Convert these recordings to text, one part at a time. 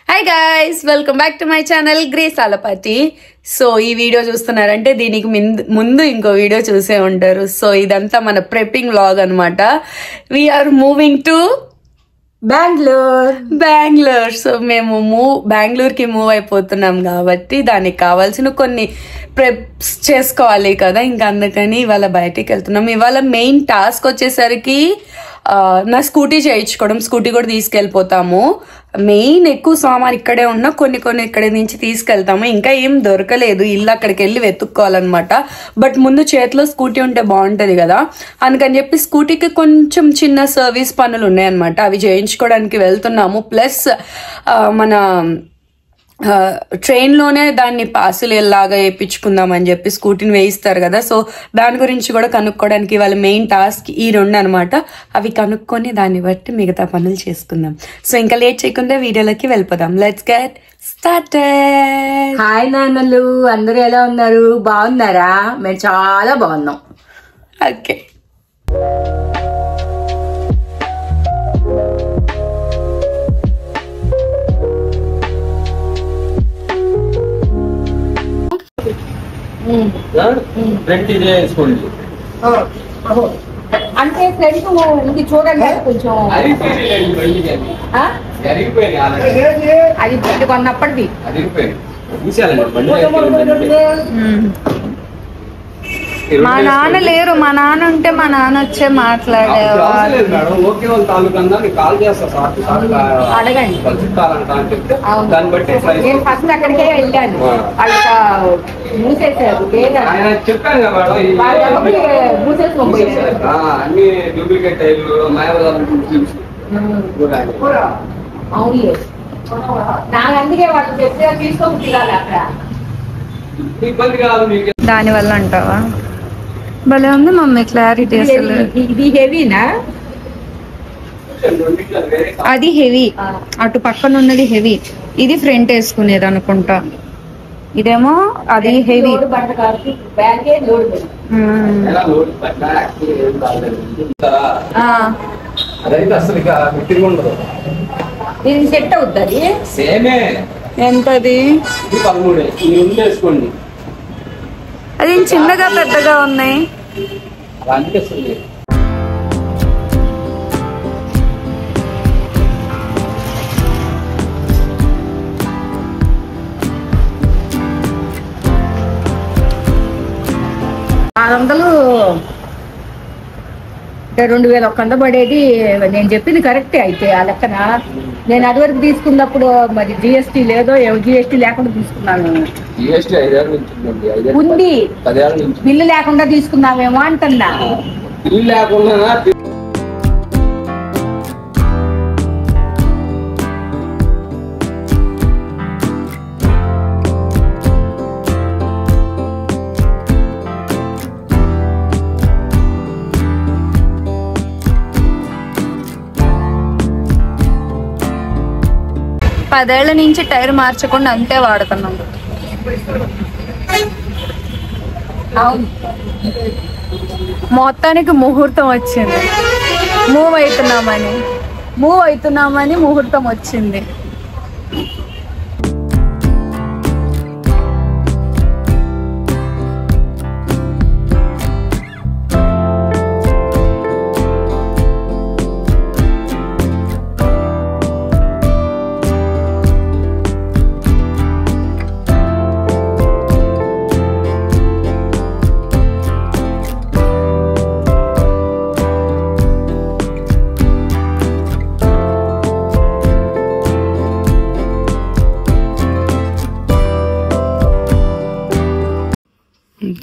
Hi guys, welcome back to my channel Grace Alapati. So ఈ video చూస్తున్నారంటే దీనికి ముందు ఇంకో వీడియో చూసే ఉంటారు. సో ఇదంతా మన ప్రెప్పింగ్ వ్లాగ్ అనమాట. We're moving to Bengaluru. So మేము బెంగళూరుకి మూవ్ అయిపోతున్నాం కాబట్టి దానికి కావాల్సిన కొన్ని ప్రెప్స్ చేసుకోవాలి కదా, ఇంకా అందుకని ఇవాళ బయటికి వెళ్తున్నాం. ఇవాళ మెయిన్ టాస్క్ వచ్చేసరికి నా స్కూటీ చేయించుకోవడం. స్కూటీ కూడా తీసుకెళ్ళిపోతాము. మెయిన్ ఎక్కువ సామాన్ ఇక్కడే ఉన్నా కొన్ని ఇక్కడి నుంచి తీసుకెళ్తాము. ఇంకా ఏం దొరకలేదు, ఇల్లు అక్కడికి వెళ్ళి వెతుక్కోవాలన్నమాట. బట్ ముందు చేతిలో స్కూటీ ఉంటే బాగుంటది కదా, అందుకని చెప్పి స్కూటీకి కొంచెం చిన్న సర్వీస్ పనులు ఉన్నాయన్నమాట. అవి చేయించుకోవడానికి వెళ్తున్నాము. ప్లస్ మన ట్రైన్లోనే దాన్ని పాసులు ఎలాగా వేయించుకుందామని చెప్పి స్కూటీని వేయిస్తారు కదా. సో దాని గురించి కూడా కనుక్కోవడానికి వాళ్ళ మెయిన్ టాస్క్ ఈ రెండు అనమాట. అవి కనుక్కొని దాన్ని బట్టి మిగతా పనులు చేసుకుందాం. సో ఇంకా లేట్ చేయకుండా వీడియోలోకి వెళ్ళిపోదాం. Let's get started. హాయ్ నాన్నలు, అందరూ ఎలా ఉన్నారు? బాగున్నారా? మేము చాలా బాగున్నాం. ఓకే, అంటే ఫ్రెండ్ ఇది చూడండి, కొంచెం అది బండి కొన్నప్పటిది. మా నాన్న లేరు. మా నాన్న ఉంటే మా నాన్న వచ్చే మాట్లాడేవాళ్ళు. అడగండి. నేను ఫస్ట్ అక్కడికే వెళ్ళాను, మూసేసారు. అవునులే, నాకు అందుకే వాళ్ళు చెప్తే తీసుకోవాలి అక్కడ. దాని వల్ల అంటావా? భలే ఉంది మమ్మీ, క్లారిటీ అసలు. ఇది హెవీనా? అది హెవీ, అటు పక్కన ఉన్నది హెవీ. ఇది ఫ్రంట్ వేసుకునేది అనుకుంటా. ఇదేమో అది హెవీ. ఇది సెట్ అవుతుంది. ఎంతది? అది చిన్నగా పెద్దగా ఉన్నాయి. అంటే 2100 పడేది. నేను చెప్పింది కరెక్టే అయితే ఆ లెక్కన. నేను అది వరకు తీసుకున్నప్పుడు మరి జిఎస్టీ లేదో, జిఎస్టీ లేకుండా తీసుకున్నాను. ఉంది, బిల్లు లేకుండా తీసుకున్నామేమో అంటున్నా. పదేళ్ల నుంచి టైర్ మార్చకుండా అంతే వాడుతున్నాం. మొత్తానికి ముహూర్తం వచ్చింది. మూవ్ అవుతున్నామని ముహూర్తం వచ్చింది.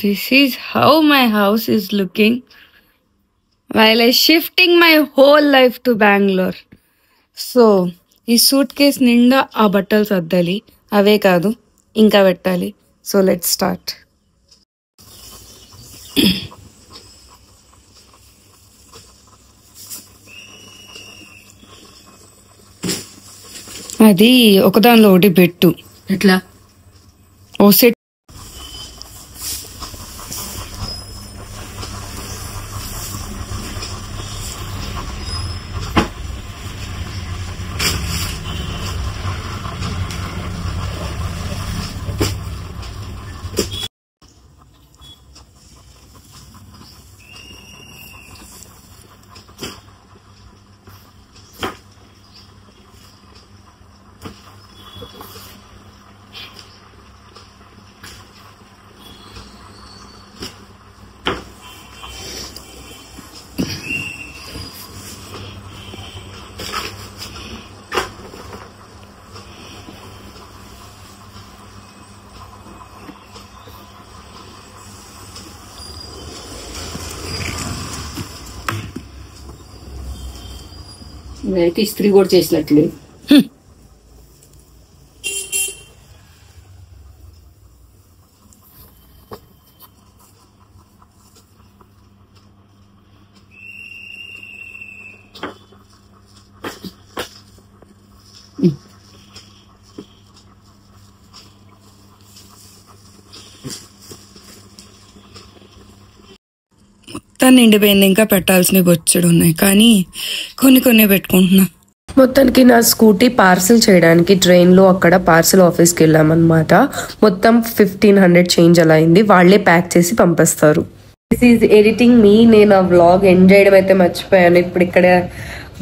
This is how my house is looking while I shifting my whole life to Bangalore. So, ఈ సూట్ కేస్ నిండా ఆ బట్టలు సర్దాలి. అవే కాదు ఇంకా పెట్టాలి. So let's start. అది ఒకదానిలో ఒకటి పెట్టు. ఎట్లా? ఓ సెట్. నేనైతే ఇస్త్రీ కూడా చేసినట్లేదు. మొత్తం నిండిపోయింది, ఇంకా పెట్టాల్సినవి బొచ్చెడు ఉన్నాయి, కానీ కొన్ని పెట్టుకుంటున్నా. మొత్తానికి నా స్కూటీ పార్సిల్ చేయడానికి ట్రైన్లో అక్కడ పార్సిల్ ఆఫీస్కి వెళ్ళామన్నమాట. మొత్తం 1500 చేంజ్ అలా అయింది. వాళ్ళే ప్యాక్ చేసి పంపిస్తారు. దిస్ ఈజ్ ఎడిటింగ్ మీ. నేను ఆ వ్లాగ్ ఎండ్ చేయడం అయితే మర్చిపోయాను. ఇప్పుడు ఇక్కడ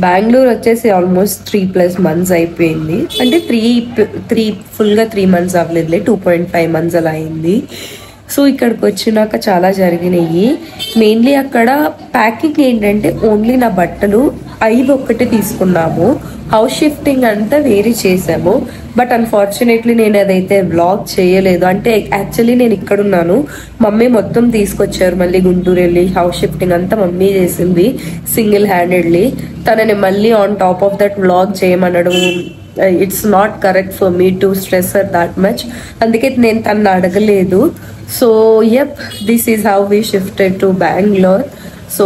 బెంగళూరు వచ్చేసి ఆల్మోస్ట్ 3+ months అయిపోయింది. అంటే 3 months అవ్వలేదులే, 2.5 months అలా అయింది. సో ఇక్కడికి వచ్చినాక చాలా జరిగినాయి. మెయిన్లీ అక్కడ ప్యాకింగ్ ఏంటంటే ఓన్లీ నా బట్టలు 5 ఒక్కటే తీసుకున్నాము. హౌస్ షిఫ్టింగ్ అంతా వేరే చేసాము. బట్ అన్ఫార్చునేట్లీ నేను అదైతే వ్లాగ్ చేయలేదు. అంటే యాక్చువల్లీ నేను ఇక్కడ ఉన్నాను, మమ్మీ మొత్తం తీసుకొచ్చారు. మళ్ళీ గుంటూరు వెళ్ళి హౌస్ షిఫ్టింగ్ అంతా మమ్మీ చేసింది సింగిల్ హ్యాండెడ్లీ. తనని మళ్ళీ on top of that vlog చేయమనడం, it's not correct for me to stress her that much. అందుకే నేను తనని అడగలేదు. So yup, this is how we shifted to Bengaluru. సో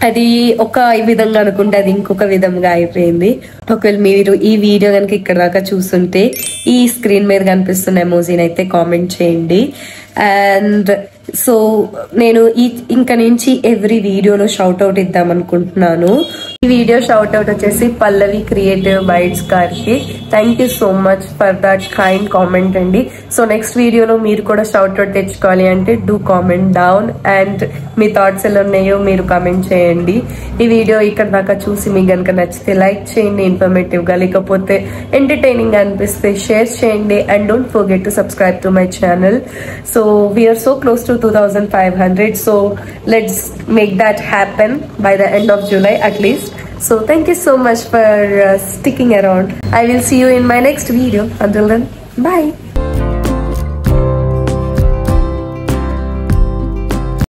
అది ఒక విధంగా అనుకుంటే అది ఇంకొక విధంగా అయిపోయింది. ఒకవేళ మీరు ఈ వీడియో కనుక ఇక్కడ దాకా చూస్తుంటే ఈ స్క్రీన్ మీద కనిపిస్తున్న ఎమోజీని అయితే కామెంట్ చేయండి. అండ్ సో నేను ఇంకా నుంచి ఎవ్రీ వీడియోలో షౌట్ అవుట్ ఇద్దాం అనుకుంటున్నాను. ఈ వీడియో షౌట్ అవుట్ వచ్చేసి పల్లవి క్రియేటివ్ బైట్స్ గారికి. Thank you so much for that kind comment అండి. సో నెక్స్ట్ వీడియోలో మీరు కూడా షౌట్ అవుట్ తెచ్చుకోవాలి అంటే do comment down. And me thoughts ఎలా ఉన్నాయో మీరు కామెంట్ చేయండి. ఈ వీడియో ఇక్కడ దాకా చూసి మీకు కనుక నచ్చితే లైక్ చేయండి, ఇన్ఫర్మేటివ్ గా లేకపోతే ఎంటర్టైనింగ్ గా అనిపిస్తే షేర్ చేయండి. And don't forget to subscribe to my channel. So we're so close to 2500. So let's make that happen by the end of July at least. So thank you so much for sticking around. I will see you in my next video. Until then, bye.